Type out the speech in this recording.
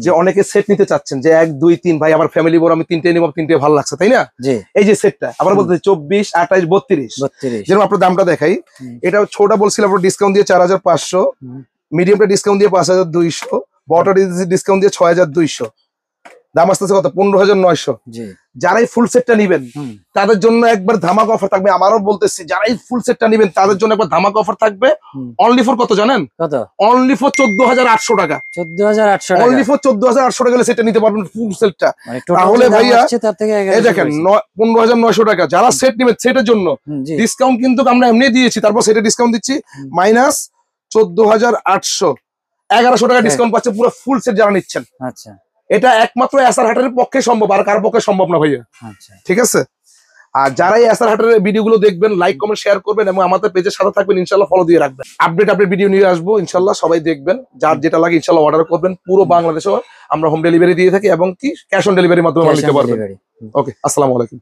যে অনেকে সেট নিতে চাচ্ছেন যে 1 2 3 ভাই আমার ফ্যামিলি বড় আমি 3টে নিব 3টে ভালো লাগছে তাই না এই যে সেটটা আবার বলতে 24 28 32 যেরকম আপনার দামটা দেখাই এটা ছোটটা বলছিলাম আপনার ডিসকাউন্ট দিয়ে 4500 মিডিয়ামটা ডিসকাউন্ট দিয়ে 5200 বড়টা ডিসকাউন্ট দিয়ে 6200 দাম আসতেছে কত 15900 যারাই ফুল সেটটা নেবেন তাদের জন্য একবার ধামাকা অফার থাকবে আমারও বলতেছি যারাই ফুল সেটটা নেবেন তাদের জন্য একবার ধামাকা অফার থাকবে অনলি ফর কত জানেন কত অনলি ফর 14800 টাকা 14800 টাকা অনলি ফর 14800 টাকা সেটটা নিতে পারবেন ফুল সেটটা তাহলে ভাইয়া এই দেখেন 15900 টাকা যারা সেট নেবেন সেটের জন্য ডিসকাউন্ট কিন্তু আমরা এমনি দিয়েছি তারপর সেটে ডিসকাউন্ট দিচ্ছি মাইনাস 14800 1100 টাকা ডিসকাউন্ট পাচ্ছে পুরো ফুল সেট যারা নিচ্ছেন আচ্ছা এটা একমাত্র এসআর হাটের পক্ষে সম্ভব আর কার পক্ষে সম্ভব না ভাইয়া আচ্ছা ঠিক আছে আর যারাই এসআর হাটের ভিডিওগুলো দেখবেন লাইক কমেন্ট শেয়ার করবেন এবং আমাদের পেজের সাথে থাকবেন ইনশাআল্লাহ ফলো দিয়ে রাখবেন আপডেট ভিডিও নিয়ে আসবো ইনশাআল্লাহ সবাই দেখবেন যার যেটা লাগে ইনশাআল্লাহ অর্ডার করবেন পুরো বাংলাদেশে আমরা হোম ডেলিভারি দিয়ে থাকি এবং কি ক্যাশ অন ডেলিভারির মাধ্যমে নিতে পারবেন ওকে আসসালামু আলাইকুম